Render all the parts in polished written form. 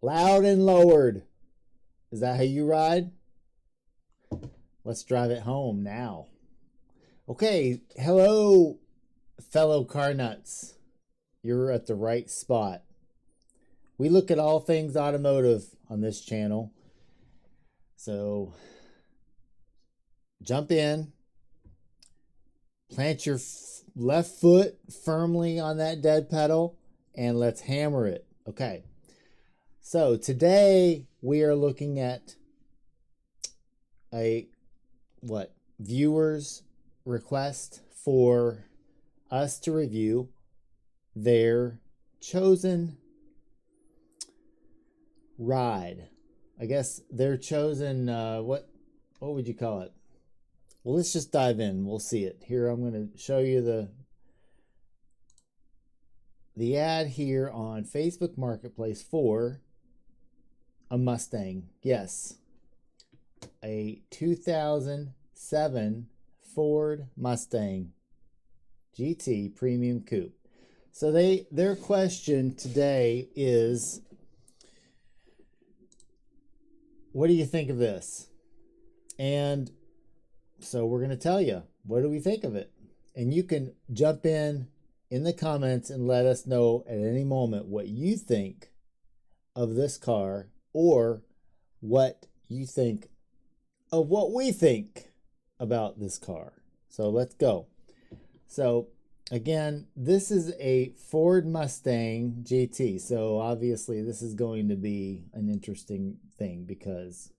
Loud and lowered. Is that how you ride? Let's drive it home now. Okay, hello, fellow car nuts. You're at the right spot. We look at all things automotive on this channel. So jump in, plant your left foot firmly on that dead pedal, and let's hammer it. Okay. So today we are looking at a viewers request for us to review their chosen ride. I guess their chosen what would you call it? Well, let's just dive in. We'll see it. Here I'm going to show you the ad here on Facebook Marketplace for a Mustang. Yes. A 2007 Ford Mustang GT Premium Coupe. So their question today is, what do you think of this? And so we're going to tell you, what do we think of it? And you can jump in the comments and let us know at any moment what you think of this car, or what you think of what we think about this car. So let's go. So again, this is a Ford Mustang GT. So obviously this is going to be an interesting thing because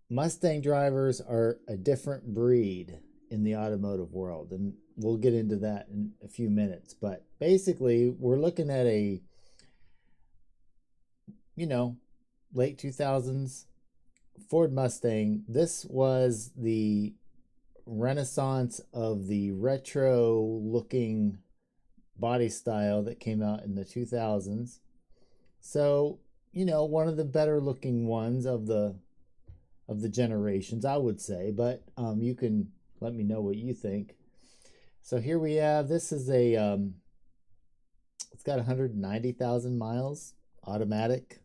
Mustang drivers are a different breed in the automotive world. And we'll get into that in a few minutes. But basically, we're looking at a, late 2000s Ford Mustang. This was the renaissance of the retro looking body style that came out in the 2000s. So, one of the better looking ones of the generations, I would say, but you can let me know what you think. So here we have, this is a it's got 190,000 miles, automatic.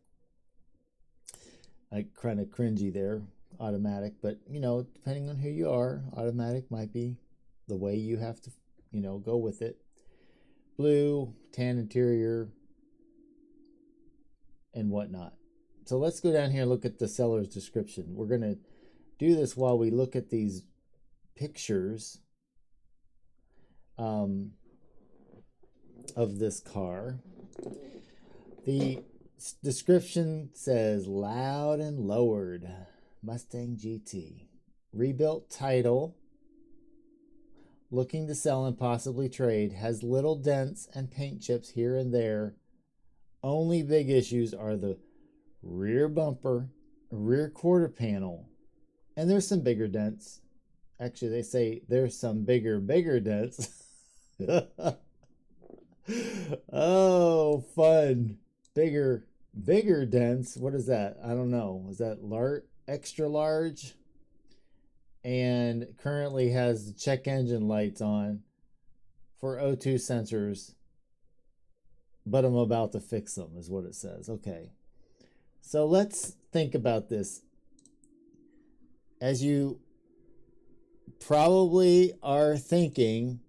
I kind of cringy there, automatic, but depending on who you are, automatic might be the way you have to go with it. Blue, tan interior, and whatnot. So let's go down here and look at the seller's description. We're going to do this while we look at these pictures of this car. The description says, loud and lowered Mustang GT, rebuilt title, looking to sell and possibly trade, has little dents and paint chips here and there. Only big issues are the rear bumper, rear quarter panel, and there's some bigger dents. Actually, they say there's some bigger dents. Oh, fun. Bigger dents. What is that? I don't know. Is that extra large? And currently has the check engine lights on for O2 sensors, but I'm about to fix them, is what it says. Okay. So let's think about this. As you probably are thinking,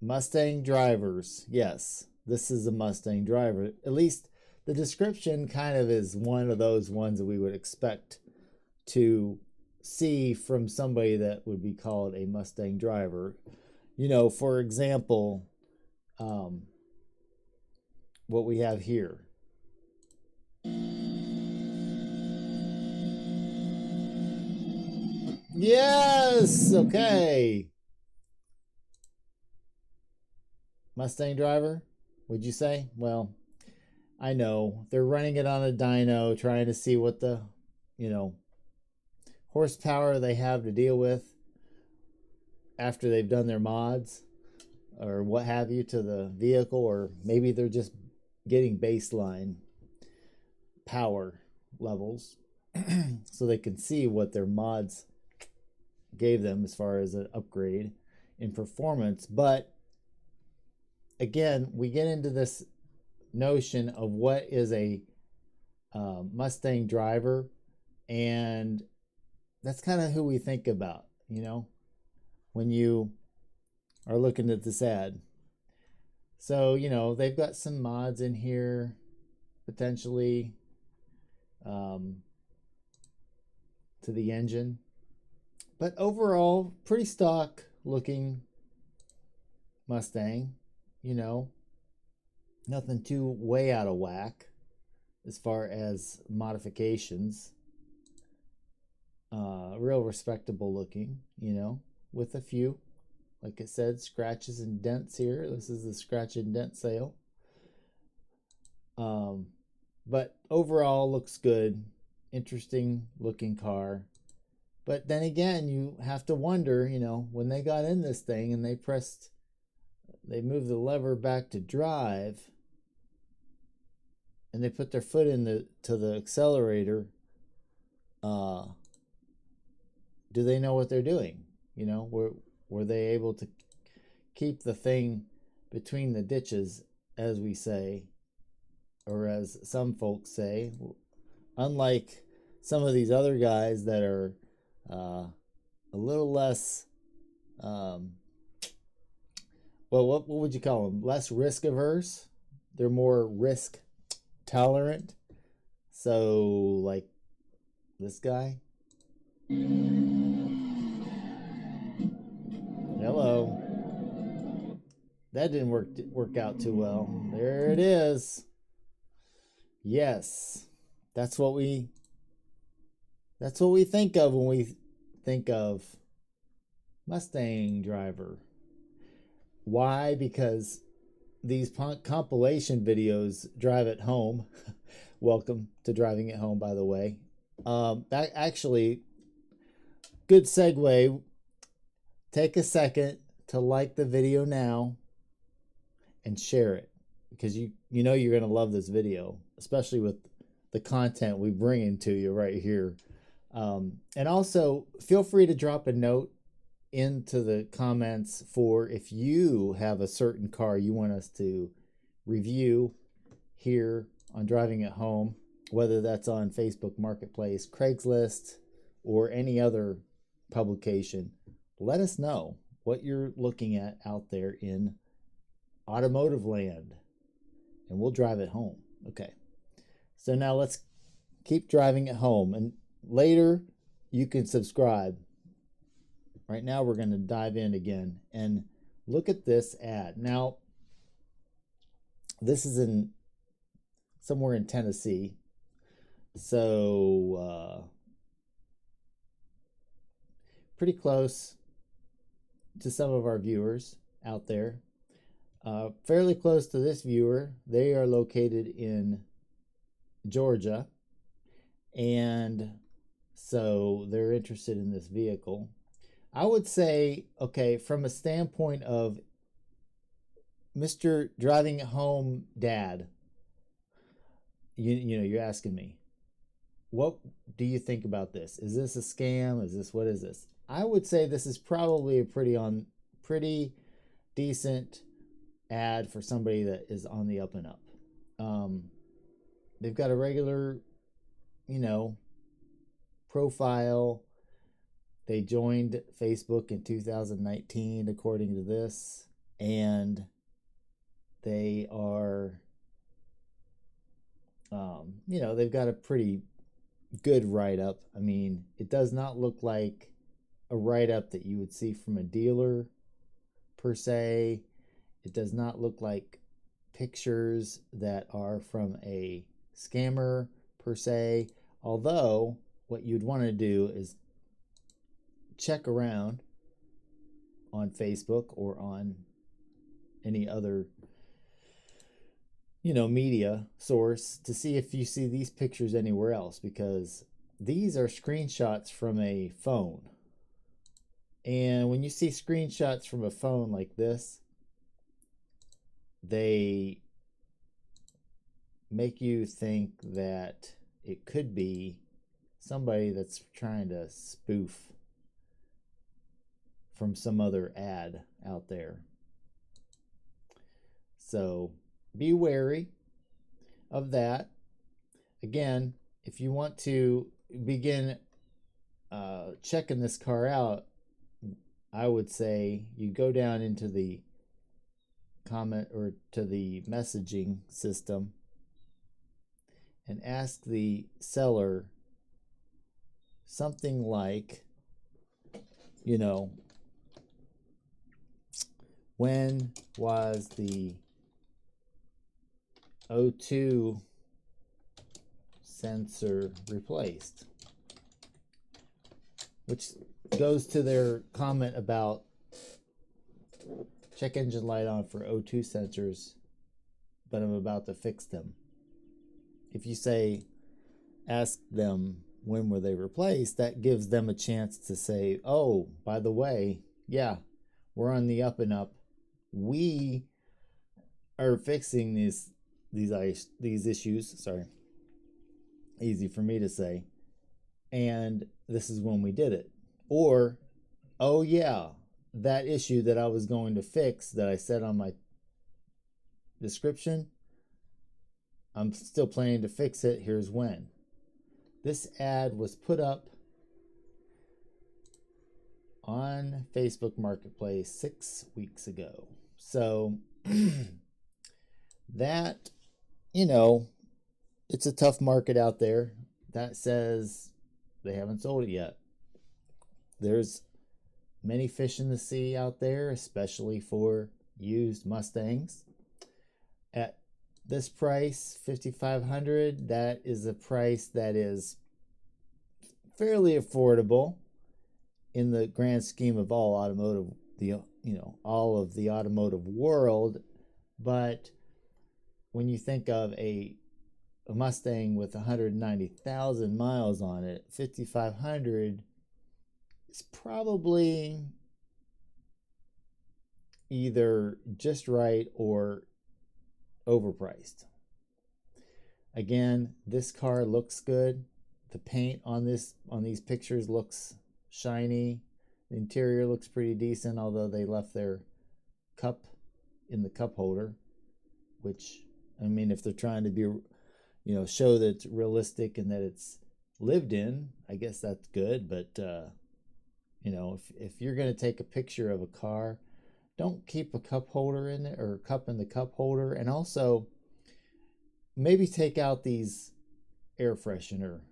Mustang drivers. Yes, this is a Mustang driver. At least the description kind of is one of those ones that we would expect to see from somebody that would be called a Mustang driver. For example, what we have here. Yes, okay. Mustang driver, would you say? Well, I know they're running it on a dyno, trying to see what the, horsepower they have to deal with after they've done their mods or what have you to the vehicle, or maybe they're just getting baseline power levels so they can see what their mods gave them as far as an upgrade in performance. But again, we get into this notion of what is a Mustang driver, and that's kind of who we think about, you know, when you are looking at this ad. So, you know, they've got some mods in here potentially um, to the engine, but overall, pretty stock looking Mustang, you know, nothing too way out of whack as far as modifications. Real respectable looking, you know, with a few, like it said, scratches and dents here. This is the scratch and dent sale. But overall looks good. Interesting looking car. But then again, you have to wonder, you know, when they got in this thing and they moved the lever back to drive, and they put their foot in the accelerator, do they know what they're doing? You know, were they able to keep the thing between the ditches, as we say, or as some folks say, unlike some of these other guys that are a little less, well, what would you call them? Less risk averse. They're more risk tolerant. So, like this guy. Hello. That didn't work out too well. There it is. Yes. That's what we think of when we think of Mustang driver. Why? Because these compilation videos drive it home. Welcome to driving it home, by the way. That actually, good segue. Take a second to like the video now and share it, because you know you're going to love this video, especially with the content we bring into you right here. And also feel free to drop a note into the comments for if you have a certain car you want us to review here on Driving It Home, whether that's on Facebook Marketplace, Craigslist, or any other publication. Let us know what you're looking at out there in automotive land, and we'll drive it home. Okay, so now let's keep driving it home, and later you can subscribe. Right now we're going to dive in again and look at this ad. Now, this is in somewhere in Tennessee, so pretty close to some of our viewers out there. Fairly close to this viewer. They are located in Georgia, and so they're interested in this vehicle. I would say, okay, from a standpoint of Mr. Driving It Home Dad, you know, you're asking me, what do you think about this? Is this a scam? What is this? I would say this is probably a pretty decent ad for somebody that is on the up and up. They've got a regular, you know, profile. They joined Facebook in 2019, according to this, and they are, you know, they've got a pretty good write-up. I mean, it does not look like a write-up that you would see from a dealer per se. It does not look like pictures that are from a scammer per se, although what you'd want to do is check around on Facebook or on any other, you know, media source to see if you see these pictures anywhere else, because these are screenshots from a phone. And when you see screenshots from a phone like this, they make you think that it could be somebody that's trying to spoof from some other ad out there. So be wary. of that. Again, if you want to begin checking this car out, I would say you go down into the comment or to the messaging system and ask the seller something like, you know, when was the O2 sensor replaced? Which goes to their comment about check engine light on for O2 sensors, but I'm about to fix them. If you say, ask them when were they replaced, that gives them a chance to say, oh, by the way, yeah, we're on the up and up. We are fixing these issues. Sorry, easy for me to say. And this is when we did it. Or, oh yeah, that issue that I was going to fix that I said on my description, I'm still planning to fix it. Here's when. This ad was put up on Facebook Marketplace 6 weeks ago. So that, you know, it's a tough market out there. That says they haven't sold it yet. There's many fish in the sea out there, especially for used Mustangs. At this price, $5,500, that is a price that is fairly affordable in the grand scheme of all automotive, all of the automotive world. But when you think of a Mustang with 190,000 miles on it, $5,500 is probably either just right or overpriced. Again, this car looks good. The paint on these pictures looks shiny. The interior looks pretty decent, although they left their cup in the cup holder, which, I mean, if they're trying to be, show that it's realistic and that it's lived in, I guess that's good. But if you're going to take a picture of a car, don't keep a cup holder in it or a cup in the cup holder. And also maybe take out these air freshener,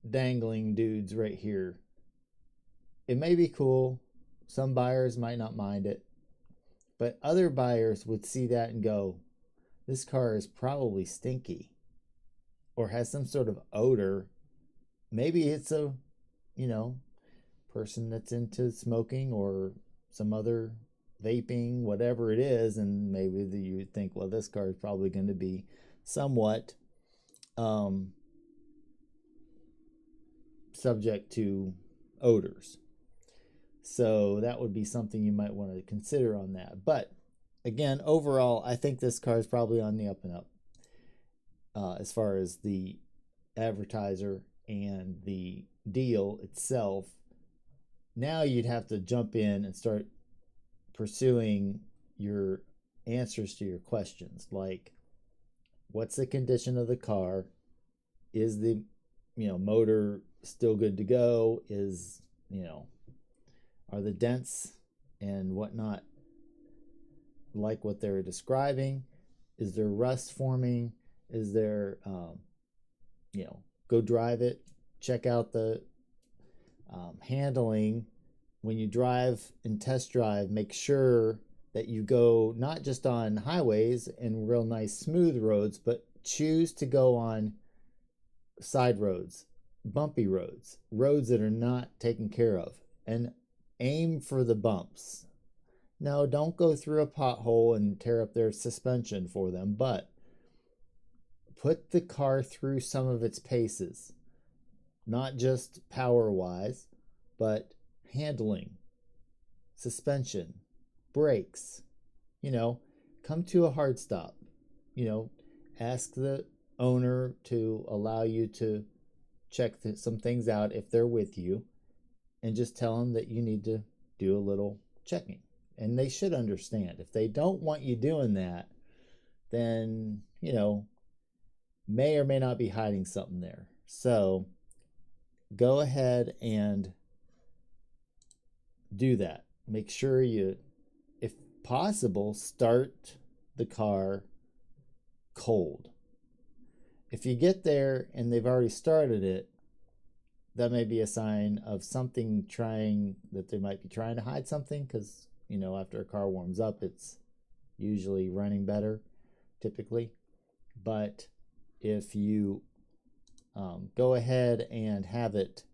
dangling dudes right here. It may be cool. Some buyers might not mind it, but other buyers would see that and go, this car is probably stinky or has some sort of odor. Maybe it's a, person that's into smoking or some other vaping, whatever it is. And maybe you would think, well, this car is probably going to be somewhat subject to odors. So that would be something you might want to consider on that. But again, overall, I think this car is probably on the up and up as far as the advertiser and the deal itself. Now you'd have to jump in and start pursuing your answers to your questions, like what's the condition of the car? Is the motor still good to go? Is are the dents and whatnot like what they're describing? Is there rust forming? Is there go drive it, check out the handling. When you drive and test drive, make sure that you go not just on highways and real nice smooth roads, but choose to go on side roads, bumpy roads, roads that are not taken care of, and aim for the bumps. No, don't go through a pothole and tear up their suspension for them, but put the car through some of its paces, not just power-wise, but handling, suspension, brakes. Come to a hard stop. Ask the owner to allow you to check some things out if they're with you, and just tell them that you need to do a little checking. And they should understand. If they don't want you doing that, then, may or may not be hiding something there. So go ahead and do that. Make sure you, if possible, start the car cold. If you get there and they've already started it, that may be a sign of something that they might be trying to hide something, because, after a car warms up, it's usually running better, typically. But if you go ahead and have it,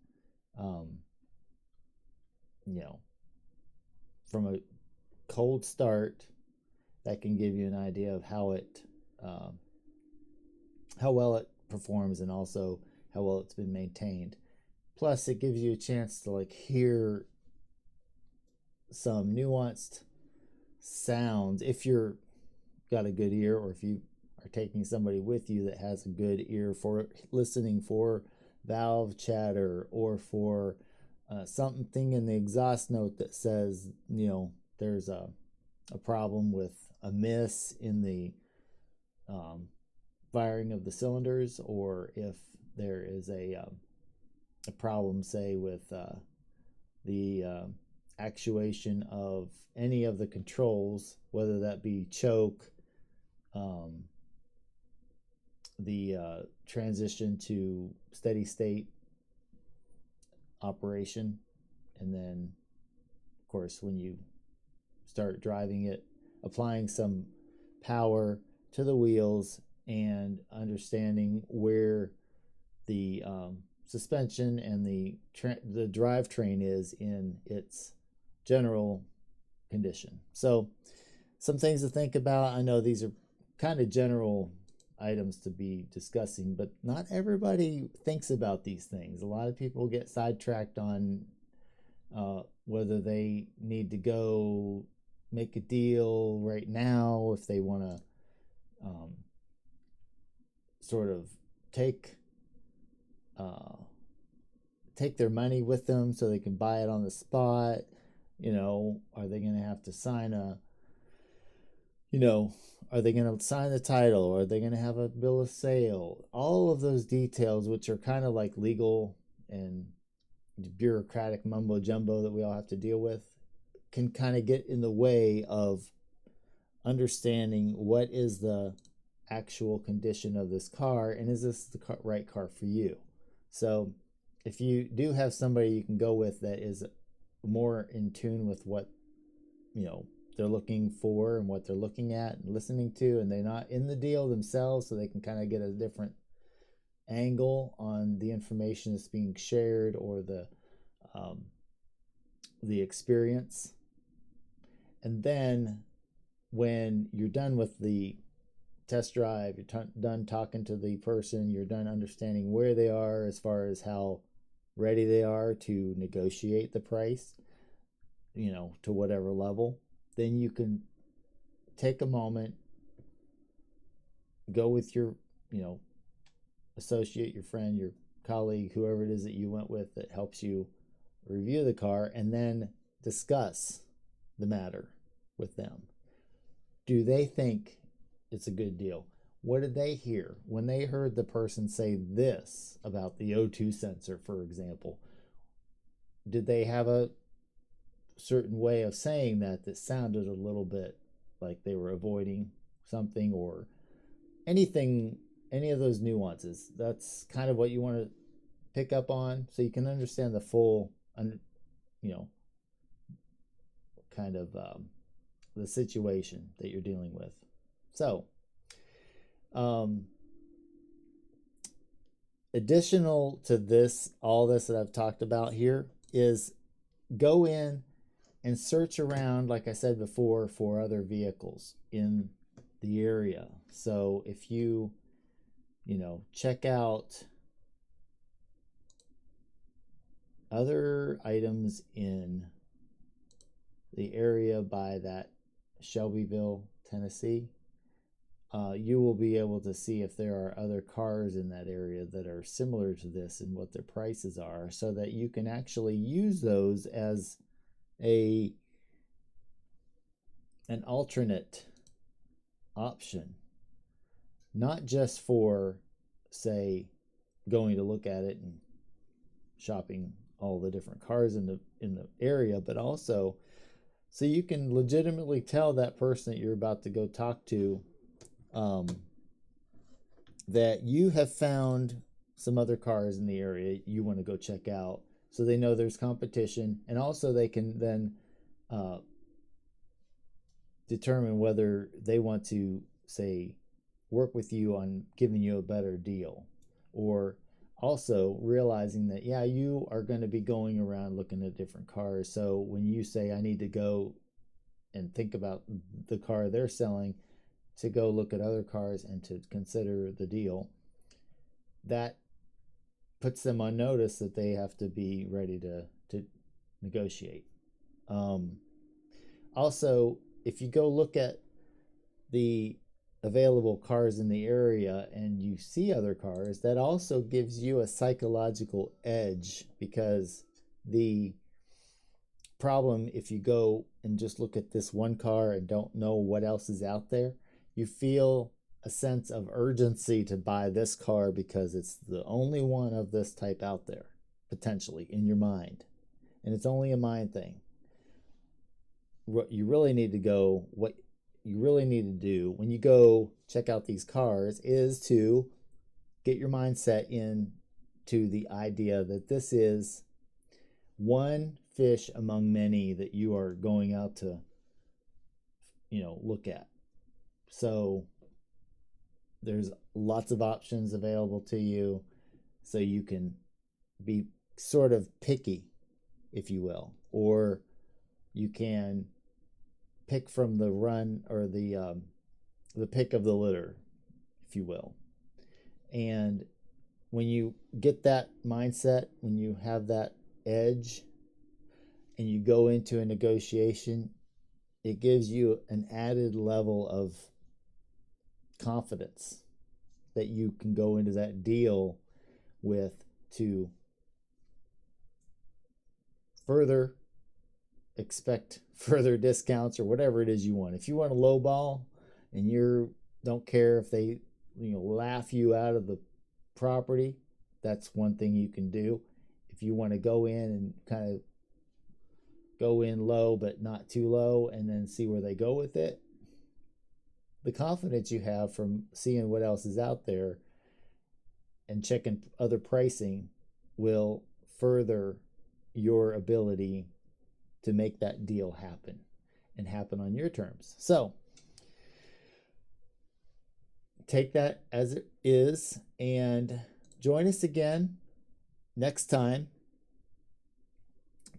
from a cold start, that can give you an idea of how well it performs, and also how well it's been maintained. Plus, it gives you a chance to hear some nuanced sounds if you're got a good ear, or if you are taking somebody with you that has a good ear for listening for valve chatter, or for something in the exhaust note that says, there's a problem with a miss in the firing of the cylinders, or if there is a problem, say, with the actuation of any of the controls, whether that be choke, the transition to steady state operation, and then, of course, when you start driving it, applying some power to the wheels and understanding where the suspension and the drivetrain is in its general condition. So some things to think about. I know these are kind of general items to be discussing, but not everybody thinks about these things. A lot of people get sidetracked on whether they need to go make a deal right now, if they want to sort of take their money with them so they can buy it on the spot. Are they going to have to sign are they going to sign the title, or are they going to have a bill of sale? All of those details, which are kind of like legal and bureaucratic mumbo jumbo that we all have to deal with, can kind of get in the way of understanding what is the actual condition of this car, and is this the right car for you. So if you do have somebody you can go with that is more in tune with what they're looking for and what they're looking at and listening to, and they're not in the deal themselves, so they can kind of get a different angle on the information that's being shared, or the experience. And then when you're done with the test drive, you're done talking to the person, you're done understanding where they are as far as how ready they are to negotiate the price, to whatever level, then you can take a moment, go with your, associate, your friend, your colleague, whoever it is that you went with that helps you review the car, and then discuss the matter with them. Do they think it's a good deal? What did they hear when they heard the person say this about the O2 sensor, for example? Did they have a certain way of saying that sounded a little bit like they were avoiding something, or anything, any of those nuances? That's kind of what you want to pick up on, so you can understand the full, kind of the situation that you're dealing with. So, additional to this, all this that I've talked about here, is go in and search around, like I said before, for other vehicles in the area. So if you, check out other items in the area by that Shelbyville, Tennessee, you will be able to see if there are other cars in that area that are similar to this and what their prices are, so that you can actually use those as an alternate option not just for, say, going to look at it and shopping all the different cars in the area, but also so you can legitimately tell that person that you're about to go talk to um, that you have found some other cars in the area you want to go check out, so they know there's competition, and also they can then uh, determine whether they want to, say, work with you on giving you a better deal, or also realizing that, yeah, you are going to be going around looking at different cars. So when you say, I need to go and think about the car they're selling, to go look at other cars and to consider the deal, that puts them on notice that they have to be ready to negotiate. Um, Also, if you go look at the available cars in the area and you see other cars, that also gives you a psychological edge, because the problem, if you go and just look at this one car and don't know what else is out there, you feel a sense of urgency to buy this car because it's the only one of this type out there, potentially, in your mind. And it's only a mind thing. What you really need to do when you go check out these cars is to get your mindset in to the idea that this is one fish among many that you are going out to, look at. So there's lots of options available to you, so you can be sort of picky, if you will, or you can pick from the run, or the pick of the litter, if you will. And when you get that mindset, when you have that edge and you go into a negotiation, it gives you an added level of confidence that you can go into that deal with, to further expect further discounts or whatever it is you want. If you want a low ball and you don't care if they laugh you out of the property, that's one thing you can do. If you want to go in and kind of go in low but not too low and then see where they go with it, the confidence you have from seeing what else is out there and checking other pricing will further your ability to make that deal happen, and happen on your terms. So take that as it is and join us again next time.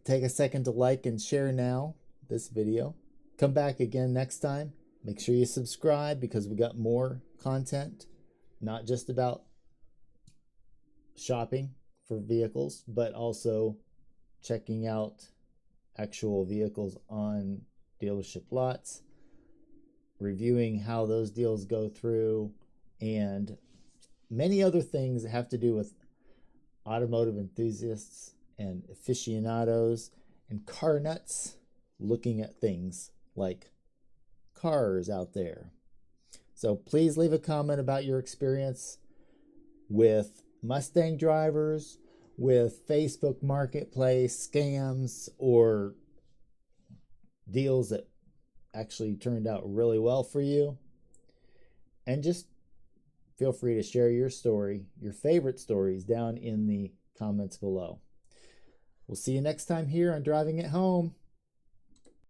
Take a second to like and share now this video. Come back again next time. Make sure you subscribe, because we got more content, not just about shopping for vehicles, but also checking out actual vehicles on dealership lots, reviewing how those deals go through, and many other things that have to do with automotive enthusiasts and aficionados and car nuts looking at things like cars out there. So please leave a comment about your experience with Mustang drivers, with Facebook Marketplace scams, or deals that actually turned out really well for you. And just feel free to share your story, your favorite stories, down in the comments below. We'll see you next time here on Driving It Home.